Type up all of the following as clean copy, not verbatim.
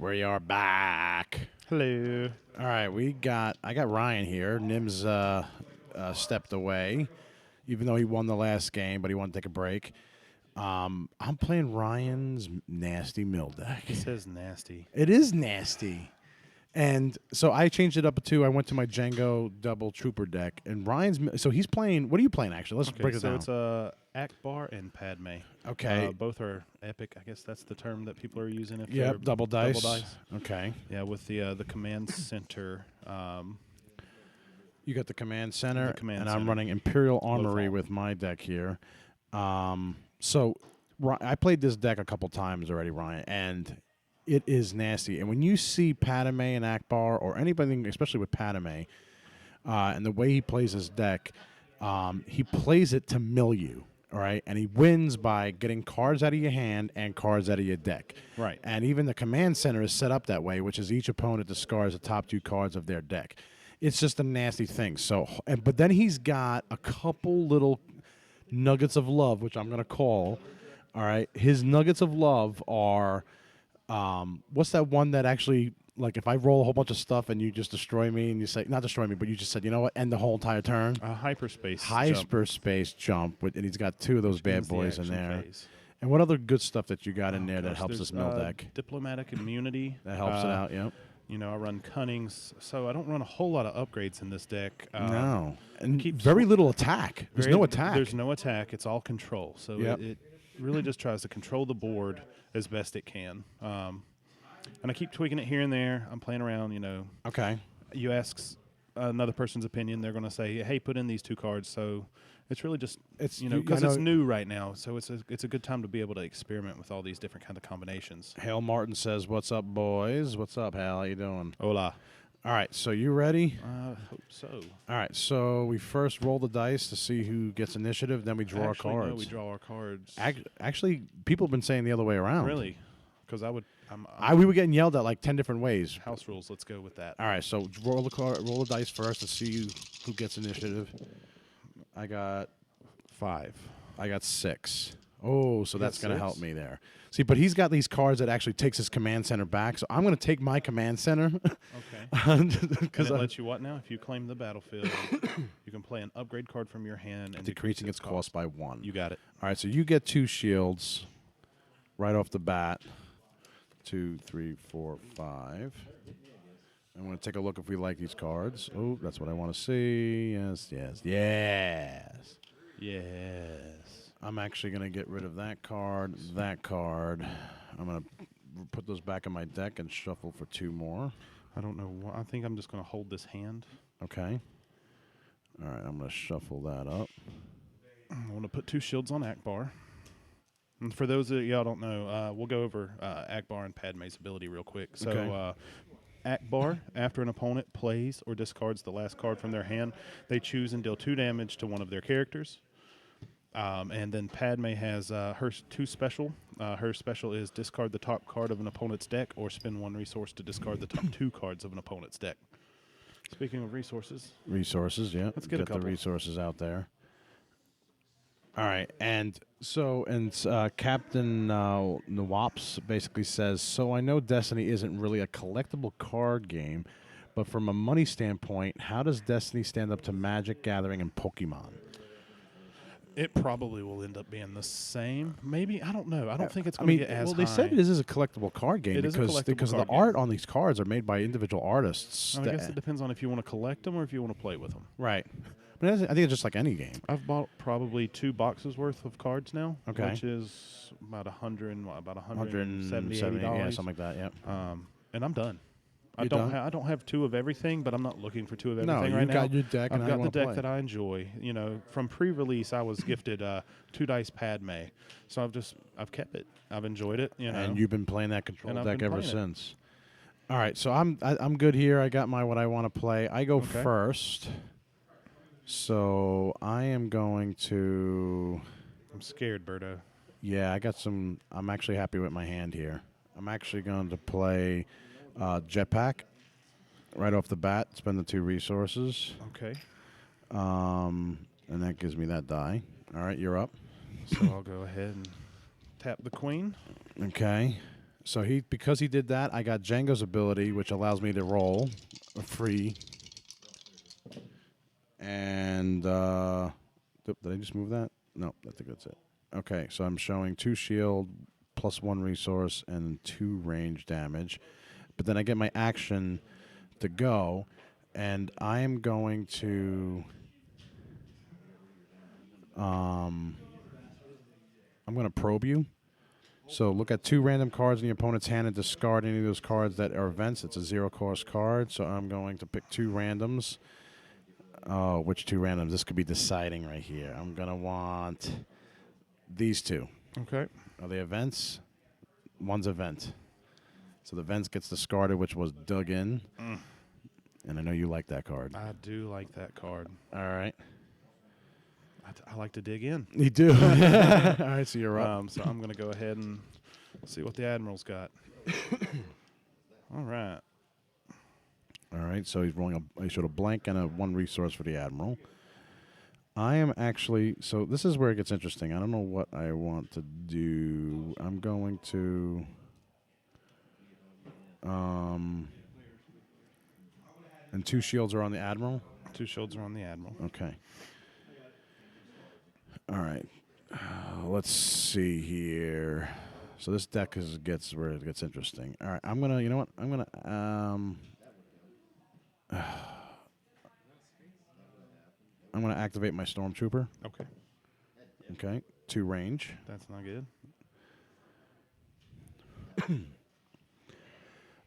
We are back. Hello. All right, I got Ryan here. Nim's stepped away, even though he won the last game, but he wanted to take a break. I'm playing Ryan's nasty mill deck. He says nasty. It is nasty. And so I changed it up to I went to my Jango double trooper deck, and Ryan's so he's playing. What are you playing actually? Let's break it down. So it's Ackbar and Padme. Okay. Both are epic. I guess that's the term that people are using. If Yep, they're double dice. Double dice. Okay. Yeah, with the command center. You got the command center, command and center. I'm running Imperial Armory fall. with my deck here. So I played this deck a couple times already, Ryan, and it is nasty. And when you see Padme and Ackbar, or anybody, especially with Padme, and the way he plays his deck, he plays it to mill you, all right? And he wins by getting cards out of your hand and cards out of your deck. Right. And even the command center is set up that way, which is each opponent discards the top two cards of their deck. It's just a nasty thing. So, but then he's got a couple little nuggets of love, which I'm going to call, all right? His nuggets of love are... what's that one that actually, like, if I roll a whole bunch of stuff and you just destroy me and you say, not destroy me, but you just said, you know what, end the whole entire turn? Hyperspace. Hyperspace jump. And he's got two of those bad boys in there. Phase. And what other good stuff that you got in there that helps this mill deck? Diplomatic immunity. That helps it out, yep. You know, I run Cunnings, so I don't run a whole lot of upgrades in this deck. No. And very little attack. There's no attack. There's no attack. It's all control. So it really just tries to control the board as best it can. And I keep tweaking it here and there. I'm playing around, you know. Okay. You ask another person's opinion, they're going to say, hey, put in these two cards. So it's really just, because it's new right now. So it's a good time to be able to experiment with all these different kind of combinations. Hale Martin says, what's up, boys? What's up, Hal? How you doing? Hola. All right, so you ready? I hope so. All right, so we first roll the dice to see who gets initiative, then we draw our cards. No, we draw our cards. Actually, people have been saying the other way around. Really? Because we were getting yelled at like 10 different ways. House rules, let's go with that. All right, so roll the dice first to see who gets initiative. I got 5. I got 6. Oh, so that's going to 6? help me there. See, but he's got these cards that actually takes his command center back, so I'm going to take my command center. Okay. Because it lets you what now? If you claim the battlefield, you can play an upgrade card from your hand and decreasing its cost by 1. You got it. All right, so you get 2 shields right off the bat. 2, 3, 4, 5. I'm going to take a look if we like these cards. Oh, that's what I want to see. Yes. I'm actually going to get rid of that card, that card. I'm going to put those back in my deck and shuffle for 2 more. I don't know. I think I'm just going to hold this hand. Okay. All right, I'm going to shuffle that up. I want to put 2 shields on Ackbar. And for those of y'all don't know, we'll go over Ackbar and Padme's ability real quick. So okay. Ackbar, after an opponent plays or discards the last card from their hand, they choose and deal 2 damage to one of their characters. And then Padme has her 2 special. Her special is discard the top card of an opponent's deck or spend 1 resource to discard the top 2 cards of an opponent's deck. Speaking of resources. Resources, yeah. Let's get a couple. The resources out there. All right, and so Captain Nawaps basically says, so I know Destiny isn't really a collectible card game, but from a money standpoint, how does Destiny stand up to Magic, Gathering, and Pokemon? It probably will end up being the same. Maybe, I don't know. I don't think it's going to get as high. They said this is a collectible card game because the art on these cards are made by individual artists. I guess it depends on if you want to collect them or if you want to play with them. Right. But I think it's just like any game. I've bought probably 2 boxes worth of cards now, okay, which is about $170, yeah, something like that. Yeah. And I'm done. I don't have 2 of everything, but I'm not looking for 2 of everything right now. No, you got your deck. I've got the deck that I enjoy. You know, from pre-release, I was gifted 2 dice Padme, so I've kept it. I've enjoyed it. You know, and you've been playing that control deck ever since. All right, so I'm good here. I got what I want to play. I go first. So I am going to... I'm scared, Berto. Yeah, I'm actually happy with my hand here. I'm actually going to play Jetpack right off the bat, spend the 2 resources. Okay. And that gives me that die. All right, you're up. So I'll go ahead and tap the queen. Okay. So because he did that, I got Jango's ability, which allows me to roll a free. And did I just move that? No, I think that's it. Okay, so I'm showing 2 shield plus 1 resource and 2 range damage. But then I get my action to go, and I am going to I'm going to probe you. So look at 2 random cards in the opponent's hand and discard any of those cards that are events. It's a 0-cost card, so I'm going to pick 2 randoms. Oh, which 2 randoms? This could be deciding right here. I'm going to want these 2. Okay. Are they events? One's event. So the events gets discarded, which was dug in. And I know you like that card. I do like that card. All right. I like to dig in. You do. All right, so you're up. So I'm going to go ahead and see what the Admiral's got. All right. All right, so he's rolling he showed a blank and a 1 resource for the Admiral. I am actually, so this is where it gets interesting. I don't know what I want to do. I'm going to, and 2 shields are on the Admiral? 2 shields are on the Admiral. Okay. All right. Let's see here. So this deck gets where it gets interesting. All right, I'm going to, you know what? I'm going to activate my Stormtrooper. Okay. Okay. 2 range. That's not good.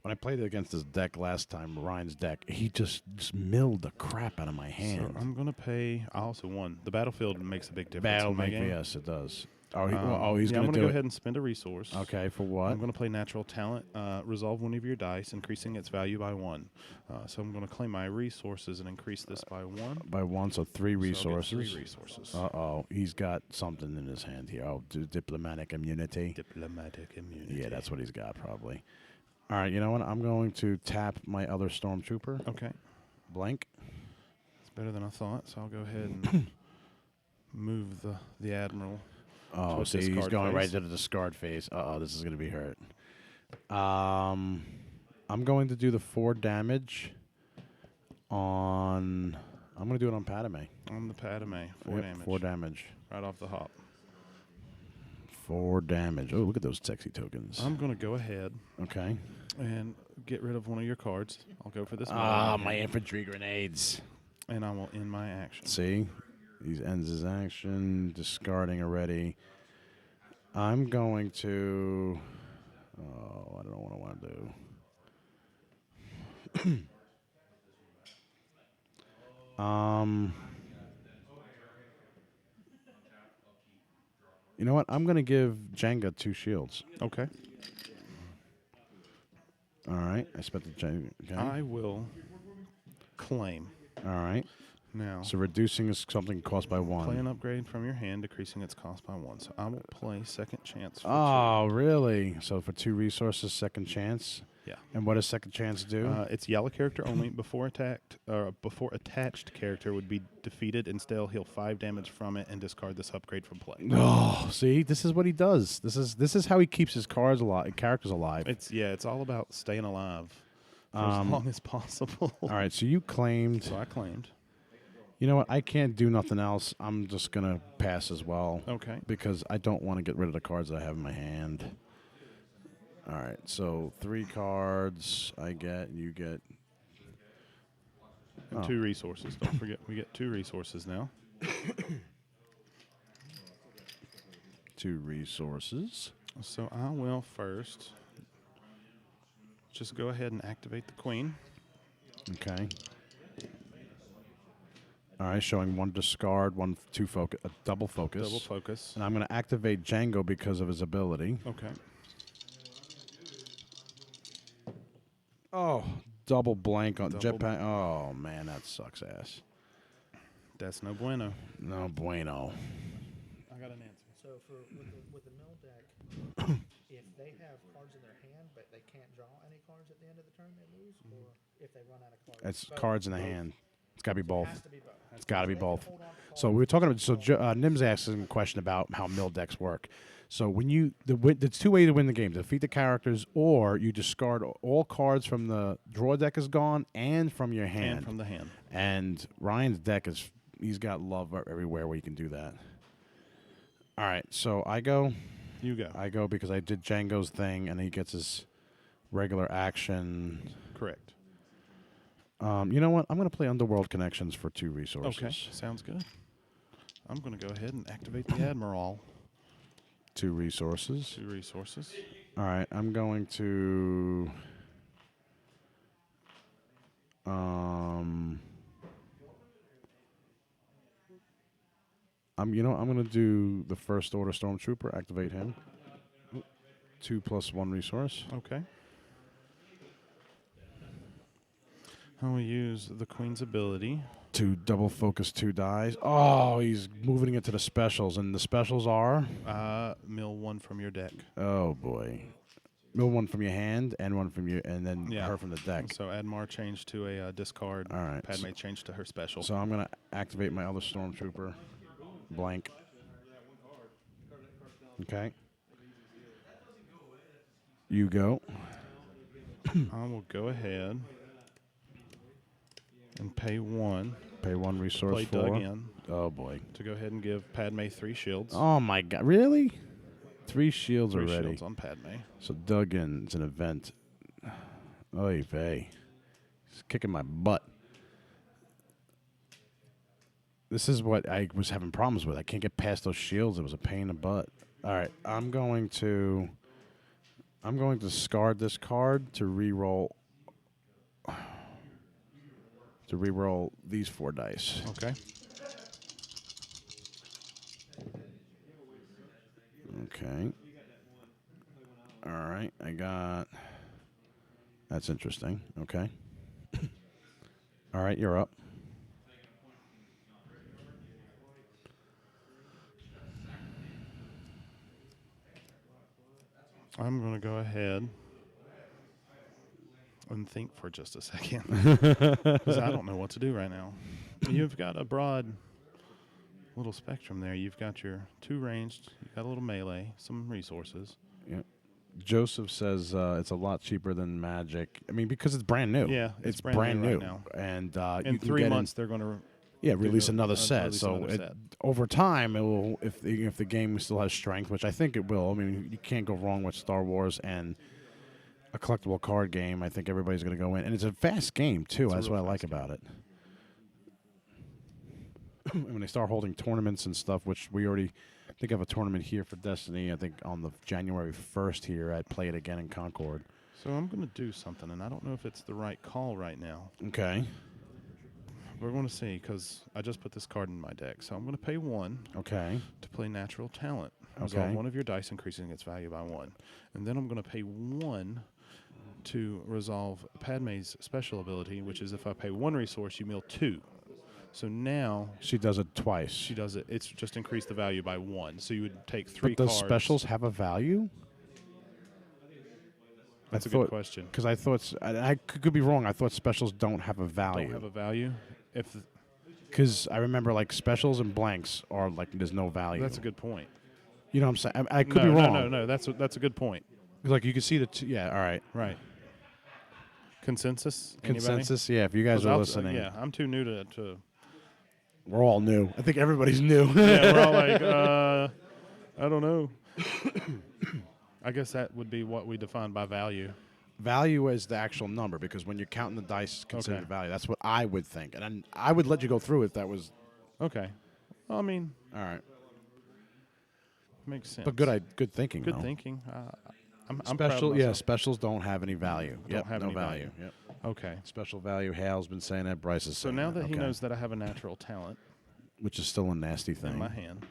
When I played against this deck last time, Ryan's deck, he just milled the crap out of my hand. So I'm going to pay. I also won. The battlefield makes a big difference. Battle in my make game. Yes, it does. Oh, I'm he's going to do go it. ahead and spend a resource. Okay, for what? I'm going to play Natural Talent. Resolve one of your dice, increasing its value by 1. So I'm going to claim my resources and increase this by 1. By 1, so 3 resources. So I'll get 3 resources. Uh-oh, he's got something in his hand here. Oh, diplomatic immunity. Diplomatic immunity. Yeah, that's what he's got probably. All right, you know what? I'm going to tap my other Stormtrooper. Okay. Blank. It's better than I thought, so I'll go ahead and move the Admiral. Oh, see, he's going right to the discard phase. Uh-oh, this is going to be hurt. I'm going to do the 4 damage on... I'm going to do it on Padme. On the Padme, 4 damage. 4 damage. Right off the hop. 4 damage. Oh, look at those sexy tokens. I'm going to go ahead Okay. and get rid of one of your cards. I'll go for this. My infantry grenades. And I will end my action. See? He ends his action, discarding already. I'm going to... Oh, I don't know what I want to do. You know what? I'm going to give Jenga 2 shields. Okay. All right. I spent the Jenga. Okay. I will claim. All right. Now, So reducing is something cost by 1. play an upgrade from your hand, decreasing its cost by 1. So I will play Second Chance. For Oh, really? So for 2 resources, second chance? 2. Yeah. And what does second chance do? It's yellow character only. Before attached character would be defeated. Instead, heal 5 damage from it and discard this upgrade from play. Oh, see, this is what he does. This is how he keeps his characters alive. It's all about staying alive for as long as possible. All right, so you claimed. So I claimed. You know what? I can't do nothing else. I'm just gonna pass as well. Okay. Because I don't want to get rid of the cards that I have in my hand. All right, so 3 cards I get. You get. And 2 resources. Don't forget, we get 2 resources now. 2 resources. So I will first just go ahead and activate the Queen. Okay. All right, showing 1 discard, 2 focus, a double focus. Double focus. And I'm going to activate Jango because of his ability. Okay. Oh, double blank on Double jetpack. Oh, man, that sucks ass. That's no bueno. No bueno. I got an answer. So with the mill deck, if they have cards in their hand but they can't draw any cards at the end of the turn, they lose, or if they run out of cards. It's Both. cards in the hand. It's got to be both. Has to be both. It's got to be They can both. hold on to So we were talking about. So Nim's asking a question about how mill decks work. So when there's two ways to win the game: defeat the characters, or you discard all cards from the draw deck is gone and from your hand. And from the hand. And Ryan's deck he's got love everywhere where you can do that. All right, so I go. You go. I go because I did Jango's thing, and he gets his regular action. Correct. You know what? I'm going to play Underworld Connections for 2 resources. Okay, sounds good. I'm going to go ahead and activate the Admiral. 2 resources. 2 resources. All right, I'm going to. I'm going to do the First Order Stormtrooper. Activate him. 2 + 1 resource. Okay. I will use the Queen's ability. To double focus 2 dies. Oh, he's moving it to the specials, and the specials are. Mill 1 from your deck. Oh boy, mill 1 from your hand and 1 from you, and then Yeah. her from the deck. So Admar changed to a discard. All right. Padme changed to her special. So I'm gonna activate my other Stormtrooper. Blank. Okay. You go. I will go ahead and pay 1. Pay 1 resource Play for. Doug in Oh boy. to go ahead and give Padme 3 shields. Oh my God! Really? 3 shields 3 already. shields on Padme. So Duggan's an event. Oy vey. He's kicking my butt. This is what I was having problems with. I can't get past those shields. It was a pain in the butt. All right, I'm going to discard this card to re-roll these 4 dice. Okay. Okay. All right, I got. That's interesting. Okay. All right, you're up. I'm going to go ahead and think for just a second because I don't know what to do right now. You've got a broad little spectrum there. You've got your 2 ranged, you've got a little melee, some resources. Yeah. Joseph says it's a lot cheaper than Magic. I mean, because it's brand new. Yeah, it's brand brand new new. right now. And In 3 months, they're going to release do another set. release So another set. over time, it will if the game still has strength, which I think it will. I mean, you can't go wrong with Star Wars and a collectible card game. I think everybody's going to go in, and it's a fast game too. It's a That's real what I like fast about it. When they start holding tournaments and stuff, which we already I think I have a tournament here for Destiny. I think on the January 1st here at Play It Again in Concord. So I'm going to do something, and I don't know if it's the right call right now. Okay. We're going to see because I just put this card in my deck. So I'm going to pay 1 Okay. to play Natural Talent. Okay. Resolve 1 of your dice, increasing its value by 1. And then I'm going to pay 1 to resolve Padme's special ability, which is if I pay 1 resource, you mill 2. So now She does it twice. she does it. It's just increased the value by 1. So you would take 3 But does cards. specials have a value? That's a good question. Because I thought I could be wrong. I thought specials don't have a Don't value. have a value. If Because I remember like specials and blanks are like there's no value. that's a good point. You know what I'm saying? I could no, be wrong. No. That's a good point. Like you can see yeah. All right. Right. Consensus. Anybody? Consensus. Yeah. If you guys 'Cause are I'll- listening, yeah, I'm too new to. we're all new. I think everybody's new. Yeah, we're all like, I don't know. I guess that would be what we define by value. Value is the actual number because when you're counting the dice, it's considered Okay. value. That's what I would think, and I would let you go through if that was Okay. Well, I mean, all right. makes sense. But good thinking. Good though. thinking. I'm proud of Special, myself. specials don't have any value. Yep, have no any value. value. Yep. Okay. Special value. Hal's been saying that. Bryce is So saying now that he Okay. knows that I have a natural talent which is still a nasty in thing. my hand,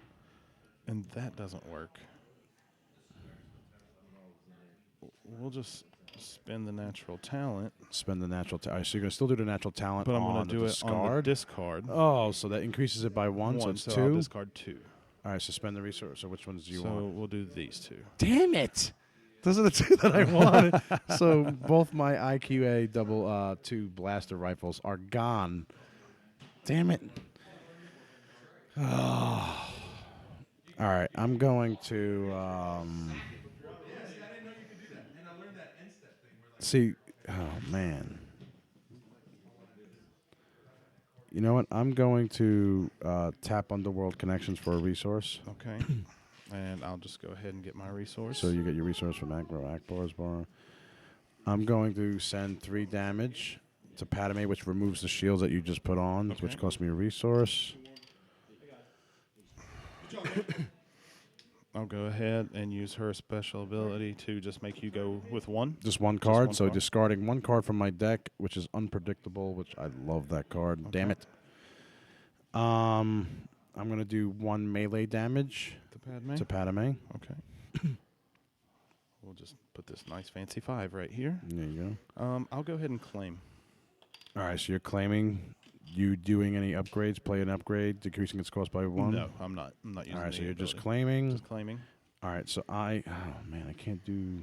and that doesn't work, we'll just spend the natural talent. Spend the natural. All right, so you're gonna still do the natural talent, But I'm on going to do the it discard. on the discard. Oh, so that increases it by one, so it's I'll 2. discard 2. All right, suspend the resource. So which ones do you So want? we'll do these 2. Damn it! Those are the 2 that I wanted. So both my IQA double 2 blaster rifles are gone. Damn it! Oh. All right, I'm going to see. Oh man, you know what? I'm going to tap Underworld Connections for a resource. Okay. And I'll just go ahead and get my resource. So you get your resource from Ackbar's bar. I'm going to send 3 damage to Padme, which removes the shields that you just put on, Okay. which cost me a resource. I'll go ahead and use her special ability to just make you go with 1. Just one card, one so card. discarding 1 card from my deck, which is unpredictable, which I love that card. Damn Okay. it. I'm going to do 1 melee damage To Padme. to Padme. Okay. We'll just put this nice fancy 5 right here. There you go. I'll go ahead and claim. All right, so you're claiming you doing any upgrades, play an upgrade, decreasing its cost by 1? No, I'm not. I'm not using. All right, so any you're just ability. claiming. Just claiming. All right, so oh man, I can't do.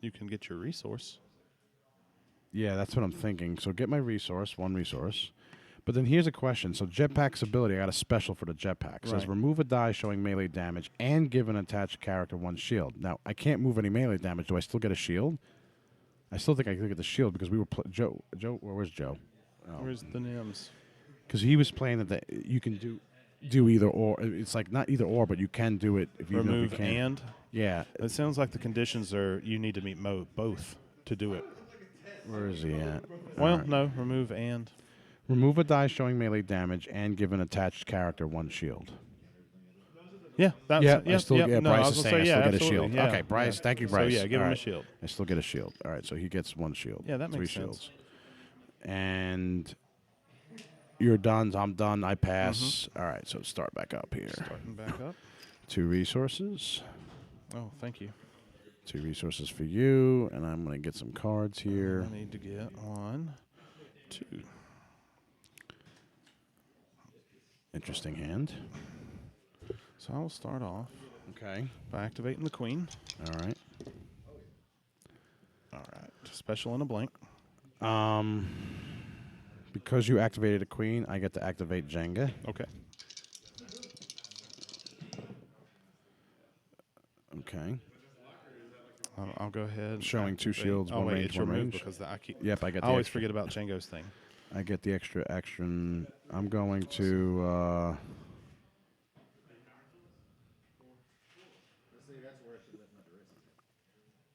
You can get your resource. Yeah, that's what I'm thinking. So get my resource, 1 resource. But then here's a question. So Jetpack's ability, I got a special for the Jetpack. It says Right. remove a die showing melee damage and give an attached character 1 shield. Now, I can't move any melee damage. Do I still get a shield? I still think I could get the shield because we were Joe. Where's Joe? Where's the NIMS? Because he was playing that you can do either or. It's like not either or, but you can do it if you know if Remove you can. and. Yeah. It sounds like the conditions are you need to meet both to do it. Where is he at? Well, All right. no, remove and. Remove a die showing melee damage and give an attached character 1 shield. Yeah, that's I still no, Bryce I is was saying gonna I say, still get a absolutely, shield. yeah, Okay, Bryce, yeah. thank you, So Bryce. yeah, give All him a right. shield. I still get a shield. All right, so he gets 1 shield. Yeah, that 3 makes sense. shields. And you're done. I'm done. I pass. All right, so start back up here. Starting back up. 2 resources. Oh, thank you. 2 resources for you, and I'm going to get some cards here. I need to get 1, 2. Interesting hand. So I will start off Okay. by activating the Queen. All right. All right. Special and a blank. Because you activated a queen, I get to activate Jenga. Okay. Okay. I'll go ahead. and Showing 2 activate- shields, Oh 1 wait, range, it's your 1 move range. because I keep. Yep, I get I the always extra. forget about Jango's thing. I get the extra action. I'm going to.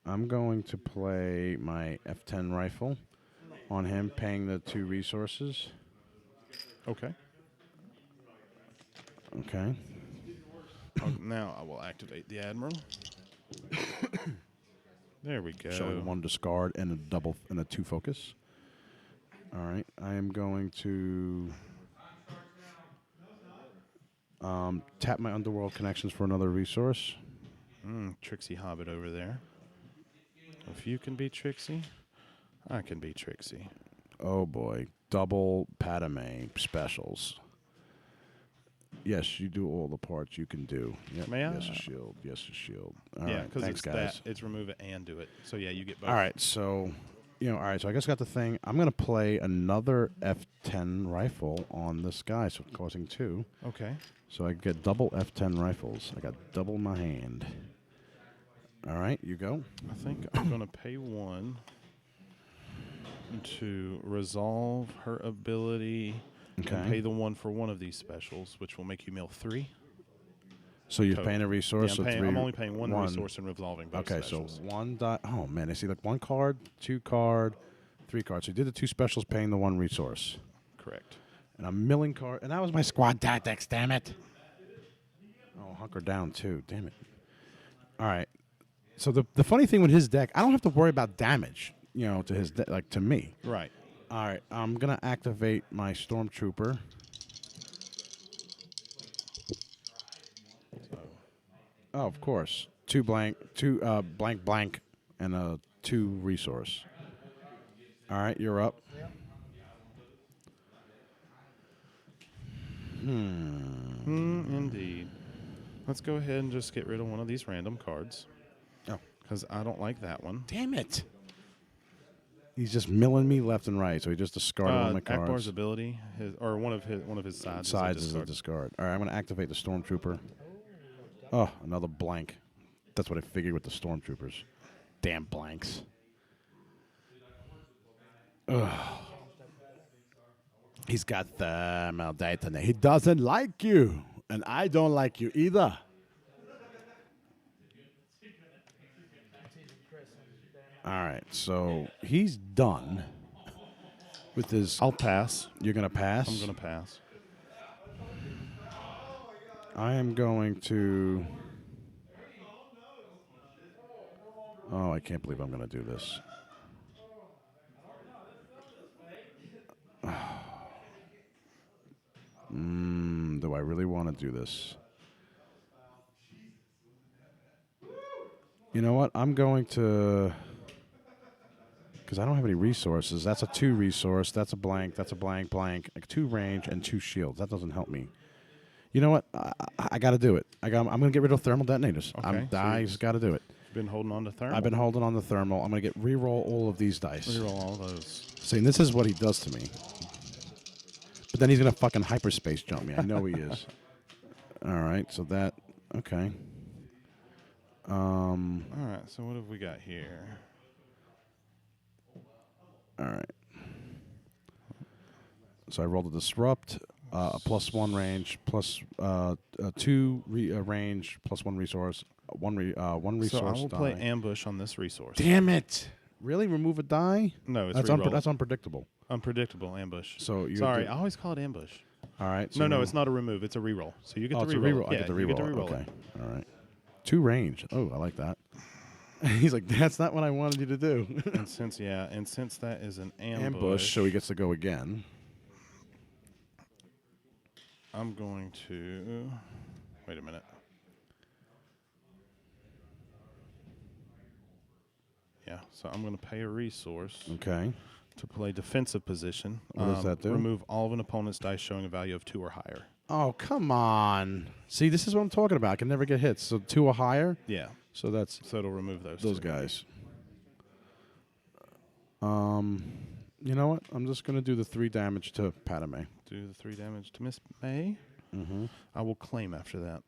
I'm going to play my F10 rifle on him, paying the 2 resources. Okay. Okay. Now I will activate the Admiral. There we go. Showing 1 discard and a 2 focus. All right. I am going to tap my Underworld Connections for another resource. Trixie Hobbit over there. If you can be Trixie, I can be Trixie. Oh boy. Double Padme specials. Yes, you do all the parts you can do. Yep. May I? Yes, a shield. Yes, a shield. All Yeah, right. because Thanks, it's guys. that. It's remove it and do it. So yeah, you get both. All right, so all right, so I guess I got the thing. I'm gonna play another F10 rifle on this guy, so causing 2. Okay. So I get double F10 rifles. I got double my hand. All right, you go. I think I'm going to pay 1 to resolve her ability Okay. and pay the 1 for one of these specials, which will make you mill 3. So you're total. paying a resource. Yeah, so 3, I'm only paying 1 resource and resolving both Okay, specials. so 1 die. Oh man, I see like 1 card, 2 card, 3 cards. So you did the 2 specials, paying the 1 resource, Correct. and I'm milling card. And that was my squad tactics. Damn it. Oh, hunker down too. Damn it. All right. So the funny thing with his deck, I don't have to worry about damage. To his like to me. Right. All right. I'm gonna activate my Stormtrooper. Oh, of course. 2 blank, blank, and a 2 resource. All right, you're up. Indeed. Let's go ahead and just get rid of one of these random cards Oh, because I don't like that one. damn it! He's just milling me left and right, so he just discarded one of my Ackbar's cards. ability, one of his sides. Sides is is a a discard. All right, I'm going to activate the Stormtrooper. Oh, another blank. That's what I figured with the Stormtroopers. Damn blanks. Ugh. He's got the Maldita. He doesn't like you, and I don't like you either. All right, so he's done with his. I'll pass. You're going to pass? I'm going to pass. I am going to. Oh, I can't believe I'm going to do this. Do I really want to do this? You know what? I'm going to. Because I don't have any resources. That's a 2 resource. That's a blank. That's a blank, blank. Like 2 range and 2 shields. That doesn't help me. You know what? I got to do it. I'm going to get rid of thermal detonators. Okay, I just got to do it. You've been holding on to thermal. I've been holding on to thermal. I'm going to get reroll all of these dice. Reroll all those. See, and this is what he does to me. But then he's going to fucking hyperspace jump me. I know he is. All right, so that, okay. All right, so what have we got here? All right. So I rolled a disrupt, a +1 range, plus 2 range, +1 resource, one resource. So I will die. play ambush on this resource. Damn it! Really, remove a die? No, it's That's reroll. that's unpredictable. Unpredictable ambush. So you Sorry, I always call it ambush. All right. So No, you- it's not a remove. It's a reroll. So you get Oh, to it's a reroll. reroll. Yeah, I get to you reroll. get to reroll Okay. it. All right. 2 range. Oh, I like that. He's like, that's not what I wanted you to do. And since that is an ambush, So he gets to go again. I'm going to wait a minute. Yeah, so I'm going to pay a resource Okay. to play defensive position. What does that do? Remove all of an opponent's dice showing a value of 2 or higher. Oh, come on. See, this is what I'm talking about. I can never get hits. So 2 or higher. Yeah, So that's so it'll remove those those two. guys. You know what? I'm just going to do the 3 damage to Padme. Do the 3 damage to Miss May. Mm-hmm. I will claim after that.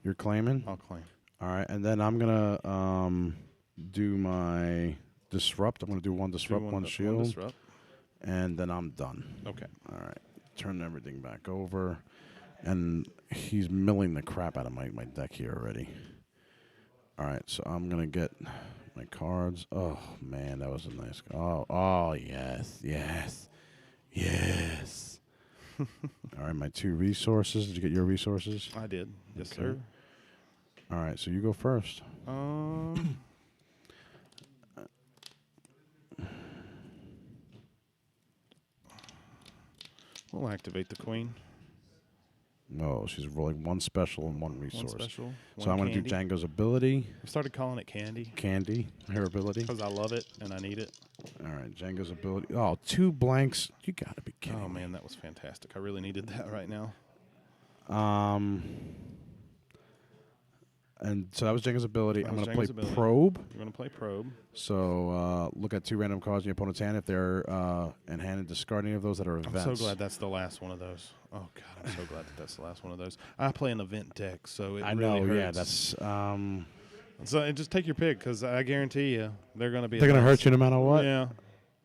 You're claiming? I'll claim. All right. And then I'm going to do my disrupt. I'm going to do 1 disrupt, 1 shield. disrupt. And then I'm done. Okay. All right. Turn everything back over. And he's milling the crap out of my deck here already. All right. So I'm going to get my cards. Oh, man. That was a nice. Oh, yes. Yes. Yes. All right. My 2 resources. Did you get your resources? I did. Yes, Okay. sir. All right. So you go first. We'll activate the queen. No, she's rolling 1 special and 1 resource. 1 special. So I'm going to do Jango's ability. We started calling it candy Candy, her ability. because I love it and I need it. All right, Jango's ability. Oh, 2 blanks. You got to be kidding Oh me. man, that was fantastic. I really needed that right now. And so that was Jango's ability. That I'm was going to play Jango's ability. Probe. You're gonna play probe. So look at 2 random cards in your opponent's hand. If they're in hand, and discard any of those that are I'm events. so glad that's the last one of those. Oh god, I'm so glad that that's the last one of those. I play an event deck, so it I really know. hurts. Yeah, that's. So just take your pick because I guarantee you they're gonna be. They're going to events. hurt you no matter what. Yeah.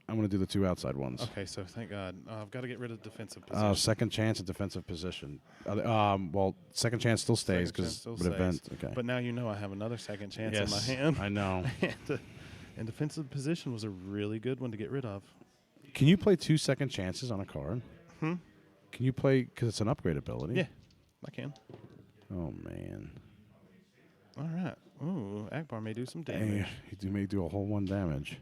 I'm going to do the 2 outside ones. Okay, so thank God. I've got to get rid of defensive position. Second chance and defensive position. Well, second chance still stays Second chance because still with stays. events. Okay. But now you know I have another second chance yes, in my hand. I know. And defensive position was a really good one to get rid of. Can you play 2 second chances on a card? Can you play because it's an upgrade ability? Yeah, I can. Oh man. All right. Ooh, Ackbar may do some Hey, damage. he may do a whole 1 damage.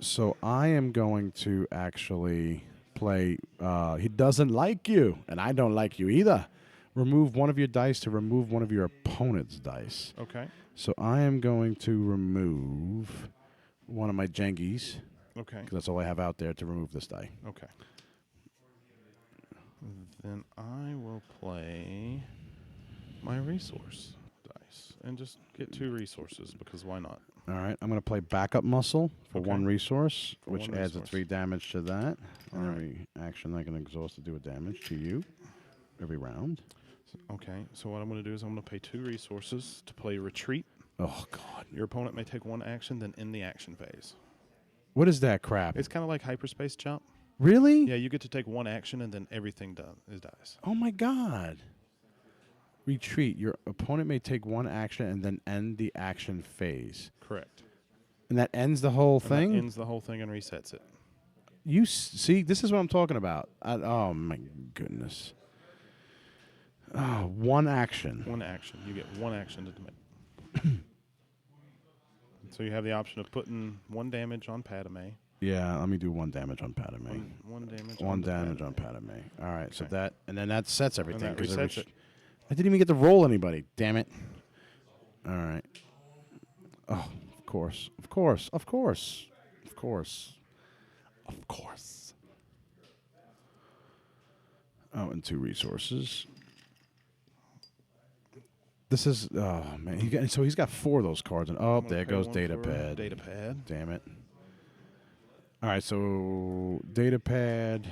So I am going to actually play. He doesn't like you, and I don't like you either. Remove 1 of your dice to remove 1 of your opponent's dice. Okay. So I am going to remove 1 of my Jengies, Okay. because that's all I have out there to remove this die. Okay. Then I will play my resource choice and just get 2 resources because why not? All right, I'm going to play backup muscle for Okay. 1 resource, For which 1 adds a resource. 3 damage to that. All And right. every action I can exhaust to do a damage to you every round. Okay, so what I'm going to do is I'm going to pay 2 resources to play retreat. Oh, God. Your opponent may take 1 action, then end the action phase. What is that crap? It's kind of like hyperspace jump. Really? Yeah, you get to take 1 action and then everything dies. Oh, my God. Retreat. Your opponent may take 1 action and then end the action phase. Correct. And that ends the whole And thing? that ends the whole thing and resets it. You see, this is what I'm talking about. Oh, my goodness. Oh, 1 action. 1 action. You get 1 action to make. So you have the option of putting 1 damage on Padme. Yeah, let me do 1 damage on Padme. 1 damage. 1 on the damage Padme. on Padme. All right, so Okay. that, and then that sets And everything. that 'cause resets it. I didn't even get to roll anybody. Damn it. All right. Oh, of course. Of course. Of course. Of course. Of course. Oh, and 2 resources. This is, oh, man. So he's got 4 of those cards. And oh, I'm gonna there pay goes 1 data for pad. Data pad. Damn it. All right, so data pad.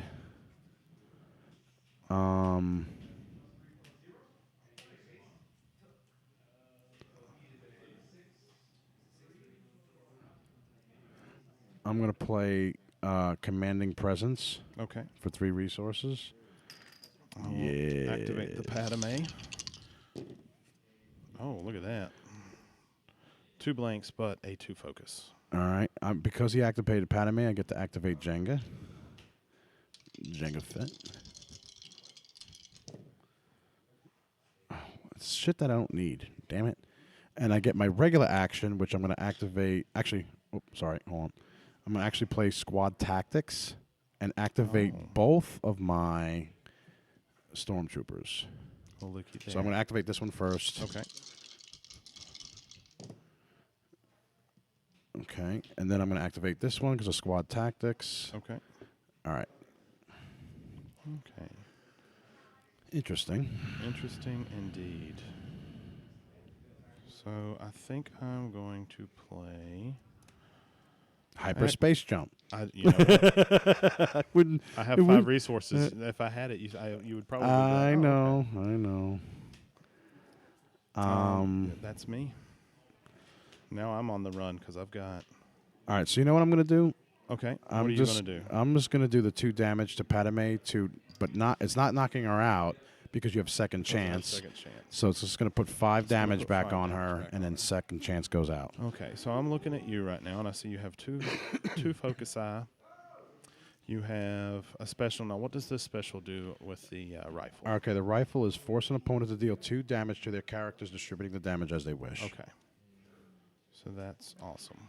I'm going to play Commanding Presence Okay. for 3 resources. I'll Yeah. Activate the Padme. Oh, look at that. 2 blanks, but a 2 focus. All right. Because he activated Padme, I get to activate Jenga. Jenga fit. Oh, it's shit that I don't need. Damn it. And I get my regular action, which I'm going to activate. Actually, sorry. Hold on. I'm going to actually play Squad Tactics and activate Oh. both of my Stormtroopers. Well, looky there. So I'm going to activate this one first. Okay. Okay. And then I'm going to activate this one because of Squad Tactics. Okay. All right. Okay. Interesting. Interesting indeed. So I think I'm going to play. Hyperspace jump. You know what? I wouldn't. I have It 5 wouldn't- resources. If I had it, you would probably. I be like, know. Oh, I know. okay. That's me. Now I'm on the run because I've got. All right. So you know what I'm gonna do? Okay. I'm what are you just, going to do? I'm just gonna do the 2 damage to Padme but not. It's not knocking her out because you have second chance. Second chance. So it's just gonna put 5 It's gonna damage put back 5 on damage her, back and on then her. second chance goes out. Okay, so I'm looking at you right now, and I see you have 2 focusi. You have a special. Now, what does this special do with the rifle? Okay. The rifle is force an opponent to deal 2 damage to their characters, distributing the damage as they wish. Okay. So that's awesome.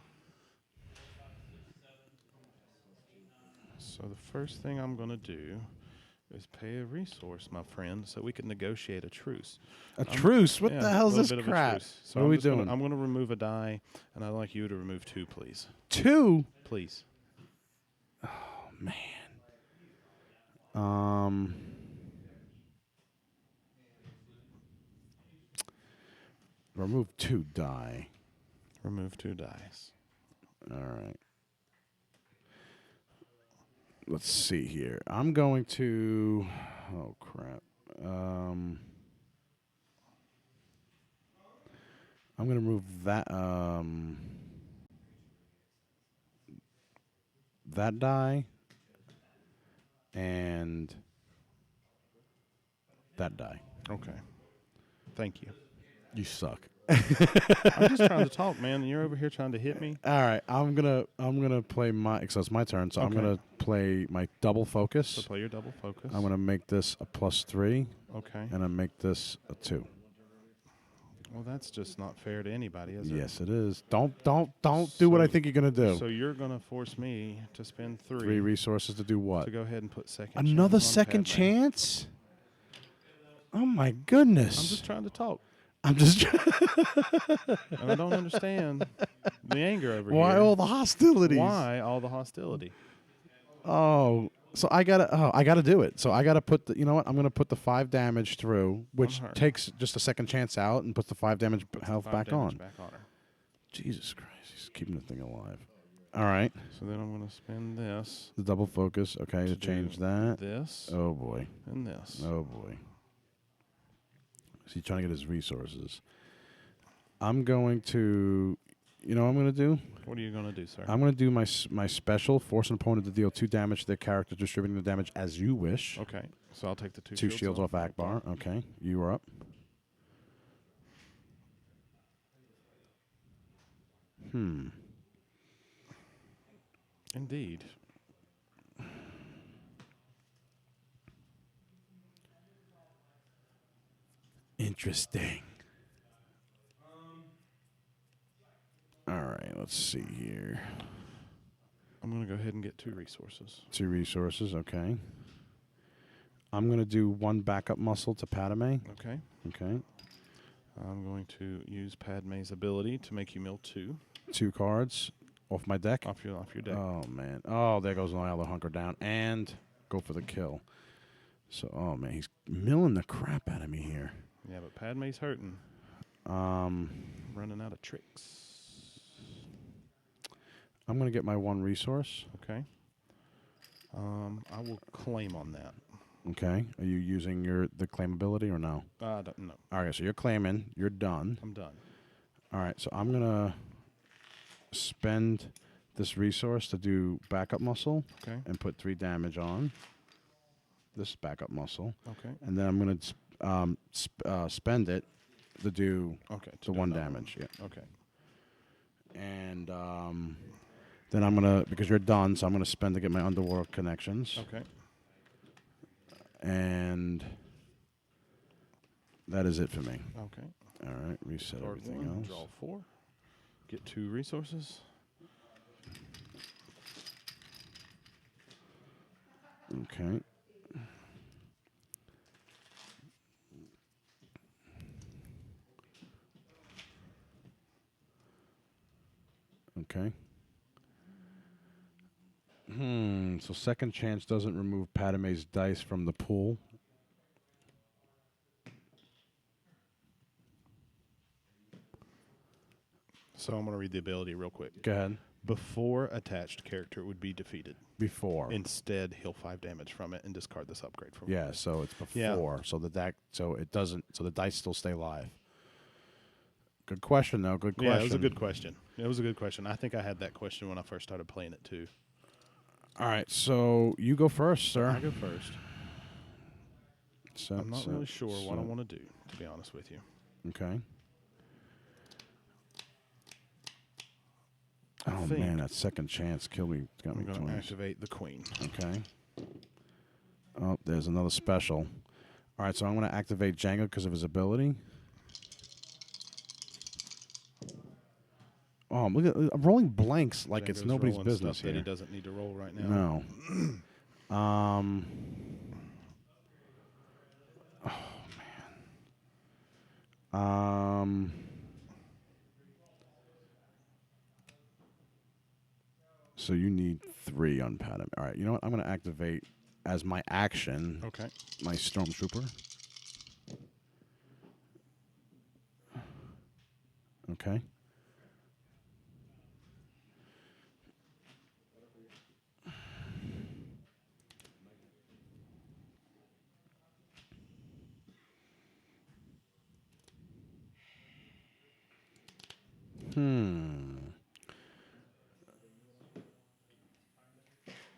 So the first thing I'm going to do is pay a resource, my friend, so we can negotiate a truce. A truce? What Yeah, the a hell's little this bit of a crap? truce. So What are I'm we just gonna- doing? I'm going to remove a die, and I'd like you to remove 2, please. 2? Please. Man. Remove 2 die. Remove 2 dice. All right. Let's see here. I'm going to. Oh crap. I'm going to remove that. That die. And that die. Okay. Thank you. You suck. I'm just trying to talk, man, and you're over here trying to hit me. All right, I'm gonna play my. So it's my turn. So I'm Okay. gonna play my double So focus. play your double focus. I'm gonna make this a +3, Okay. and I make this a 2. Well, that's just not fair to anybody, is it? Yes, it is. Don't do what I So- think you're gonna do. So you're going to force me to spend 3 3 resources to do what? to go ahead and put second Another chance on second Padme. chance? Oh my I'm goodness! just trying to talk. I'm just. And I don't understand the anger over Why here. all the hostilities? Why all the hostility? Oh, So I gotta do it. So I gotta put the. You know what? I'm gonna put the 5 damage through, which her. takes just a second chance out, and puts the 5 damage Puts the health 5 back damage on. Back on her. Jesus Christ, he's keeping the thing alive. All right, So then I'm going to spend this. the double focus. Okay, to change do that. This Oh boy. and this. Oh boy. So he's trying to get his resources. I'm going to. You know what I'm going to do? What are you going to do, sir? I'm going to do my special, force an opponent to deal 2 damage to their character, distributing the damage as you wish. Okay. So I'll take the 2 2 shields off Ackbar. Okay, you are up. Indeed. Interesting. All right, let's see here. I'm going to go ahead and get 2 resources. 2 resources, okay. I'm going to do 1 backup muscle to Padme. Okay. Okay. I'm going to use Padme's ability to make you mill 2 2 cards off my deck. off your deck. Oh, man. Oh, there goes my other hunker down. And go for the kill. So, oh, man, he's milling the crap out of me here. Yeah, but Padme's hurting. Running out of tricks. I'm going to get my 1 resource. Okay. I will claim on that. Okay. Are you using the claim ability or no? I don't know. All right, so you're claiming. You're done. I'm done. All right, so I'm going to spend this resource to do backup muscle Okay. and put 3 damage on this backup muscle. Okay. And then I'm going to spend it to do Okay. the 1 damage. Yeah. Okay. And then I'm going to, because you're done, so I'm going to spend to get my underworld connections. Okay. And that is it for me. Okay. All right, reset Card everything 1, else. draw 4. Get 2 resources. Okay. Okay. So second chance doesn't remove Padme's dice from the pool. So I'm going to read the ability real quick. Go ahead. Before attached character would be defeated. Before. Instead, he'll 5 damage from it and discard this upgrade from Yeah, so it's before. So the deck, so it doesn't. So the dice still stay live. Good question, though. Good question. Yeah, it was a good question. It was a good question. I think I had that question when I first started playing it too. All right, so you go first, sir. I go first. I'm not really sure what I want to do, to be honest with you. Okay. Oh think man, that second chance killed me. Got I'm me going to twice. activate the queen. Okay. Oh, there's another special. All right, so I'm going to activate Jango because of his ability. Oh, look at I'm rolling blanks like it's Jango's nobody's rolling business stuff here. that he doesn't need to roll right now. No. Oh man. So you need 3 on Padme. All right, you know what? I'm going to activate as my action Okay. my Stormtrooper. Okay.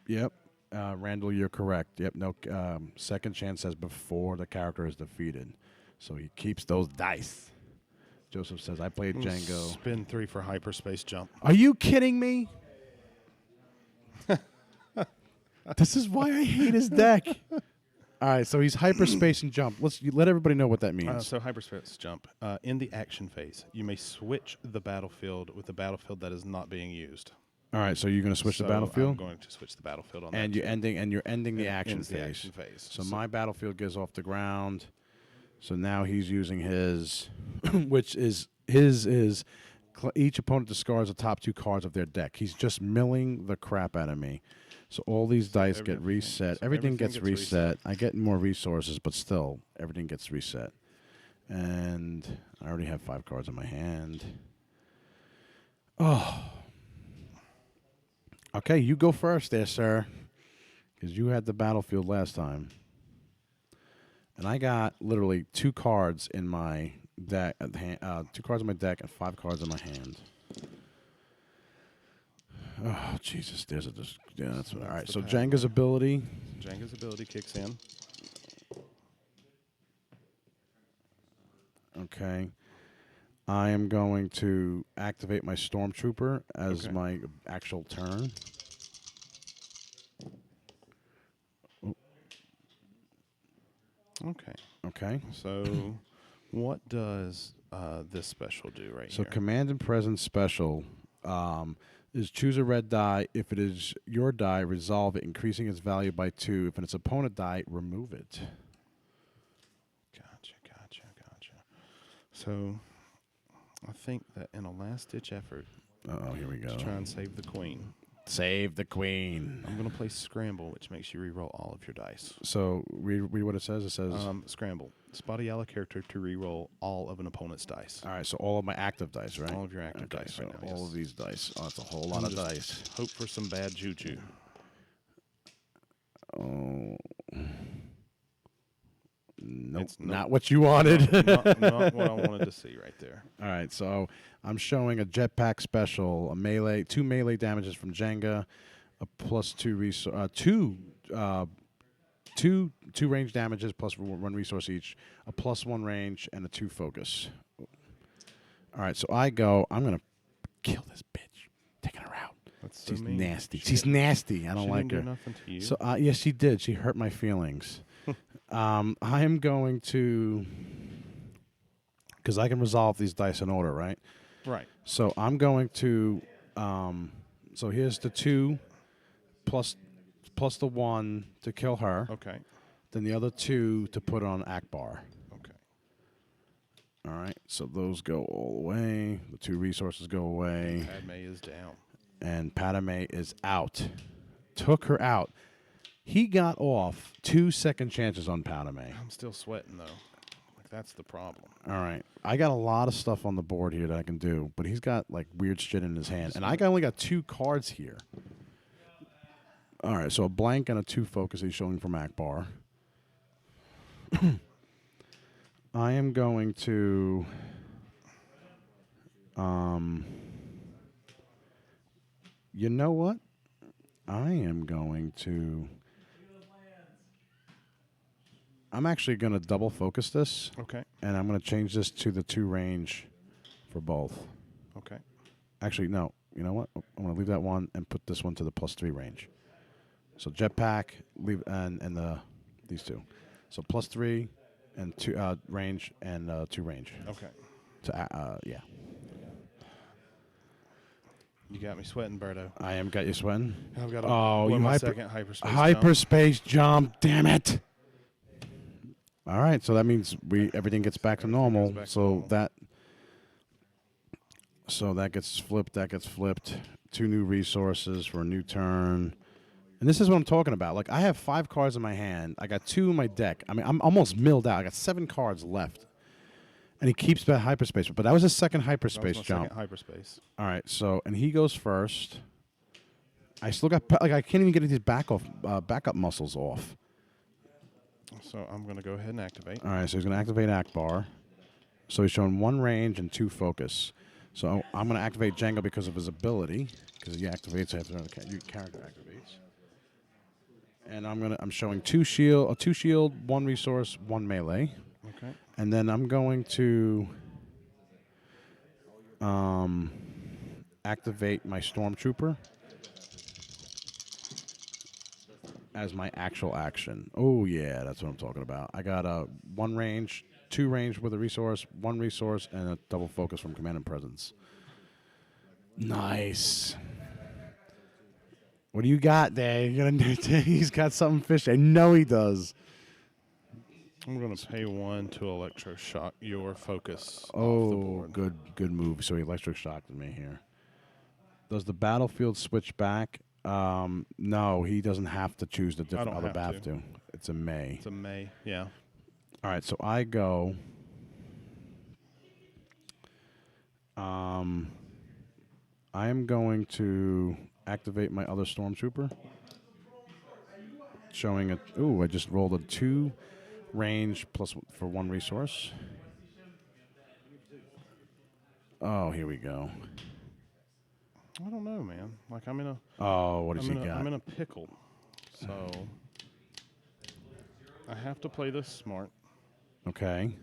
Yep. Randall, you're correct. Yep. No. Second chance says before the character is defeated, so he keeps those dice. Joseph says, "I played Jango." Spin 3 for hyperspace jump. Are you kidding me? This is why I hate his deck. All right, so he's hyperspace and jump. Let everybody know what that means. So hyperspace jump. In the action phase, you may switch the battlefield with the battlefield that is not being used. All right, so you're going to switch the I'm battlefield, going to switch the battlefield on and that. you're ending the It action ends the phase. action phase. So my battlefield gets off the ground. So now he's using his, which is each opponent discards the top 2 cards of their deck. He's just milling the crap out of me. So all these dice get everything- reset. so Everything everything gets gets reset. reset. I get more resources, but still, everything gets reset. And I already have 5 cards in my hand. Oh. Okay, you go first there, sir. Because you had the battlefield last time. And I got literally 2 cards in my deck. 2 cards in my deck and 5 cards in my hand. Oh, Jesus. There's a... Yeah, that's what... All right, the so pattern. Jenga's ability. Jango's ability kicks in. Okay. I am going to activate my Stormtrooper as Okay. my actual turn. Okay. Okay. So, what does this special do right So here? Command and Presence special is choose a red die. If it is your die, resolve it, increasing its value by 2. If it's opponent die, remove it. Gotcha. So, I think that in a last-ditch effort Oh, here we go. to try and save the queen, Save the queen. I'm going to play Scramble, which makes you reroll all of your dice. So read what it says. It says, Scramble. Spotty ally character to reroll all of an opponent's dice. all right, so all of my active dice, right? All of your active Okay, dice so right now, all yes. of these dice. Oh, that's a whole lot of Just dice. Hope for some bad juju. Oh. Nope, It's not what you wanted. not what I wanted to see right there. All right, so I'm showing a jetpack special, a melee, 2 melee damages from Jenga, a +2 two range damages plus 1 resource each, a +1 range, and a 2 focus. All right, so I'm gonna kill this bitch, taking her out. That's so She's mean. nasty. She She's didn't- nasty. I don't she like didn't her. do nothing to you. So yes, she did. She hurt my feelings. I am going to, because I can resolve these dice in order, right? right. So I'm going to, so here's the 2 plus the 1 to kill her. Okay. Then the other 2 to put on Ackbar. Okay. All right, so those go all the way. The 2 resources go away. Padme is down. And Padme is out. Took her out. He got off 2 second chances on Padme. I'm still sweating though. Like that's the problem. All right. I got a lot of stuff on the board here that I can do, but he's got like weird shit in his hand. And only got 2 cards here. All right, so a blank and a 2 focus he's showing from Ackbar. I am going to you know what? I am going to I'm actually going to double focus this, Okay. and I'm going to change this to the 2 range for both. Okay. Actually, no. You know what? I'm going to leave that one and put this one to the +3 range. So jetpack, leave and these 2. So +3 and 2 range and 2 range. Okay. To yeah. You got me sweating, Berto. I am got you sweating. I've got to Oh, you my hyper- second hyperspace. Hyperspace jump. Damn it. All right, so that means everything gets back to normal. back to So normal. that gets flipped. That gets flipped. 2 new resources for a new turn. And this is what I'm talking about. Like, I have 5 cards in my hand. I got 2 in my deck. I mean, I'm almost milled out. I got 7 cards left. And he keeps that hyperspace. But that was his second hyperspace That was my jump. second hyperspace. All right, so, and he goes first. I still got, like, I can't even get these backup muscles off. So I'm going to go ahead and activate. All right, so he's going to activate Ackbar. So he's showing 1 range and 2 focus. So I'm going to activate Jango because of his ability, because he activates after another character activates. And I'm showing 2 shield, 1 resource, 1 melee. Okay. And then I'm going to activate my Stormtrooper as my actual action. Oh, yeah, that's what I'm talking about. I got a 1 range, 2 range with a resource, 1 resource, and a double focus from Command and Presence. Nice. What do you got there? He's got something fishy. I know he does. I'm going to pay 1 to electroshock your focus off the Oh, board. good move. So he electric shocked me here. Does the battlefield switch back No, he doesn't have to choose the different don't other have path to. to. It's a may. It's a May. Yeah. All right, so I go. I am going to activate my other stormtrooper. Showing a. Ooh, I just rolled a 2 range plus for 1 resource. Oh, here we go. I don't know, man. Like I'm in a. Oh, what does he got? I'm in a pickle. So I have to play this smart. Okay.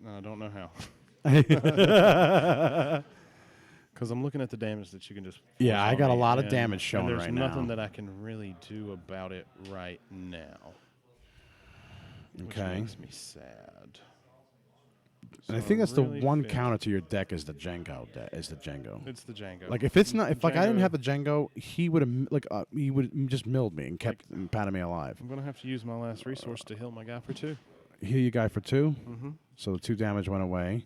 I don't know how. Because I'm looking at the damage that you can just. Yeah, force I on got a me, lot of and- damage showing and there's right nothing now. that I can really do about it right now. Which Okay. makes me sad. And I So think that's the really one fit- counter to your deck is the Jango. Is the Jango. It's the Jango. Like if it's not, if like I didn't Jango- have the Jango, he would have he would just milled me and kept Padme alive. I'm gonna have to use my last resource to heal my guy for 2. Heal you guy for 2. Mm-hmm. So the 2 damage went away.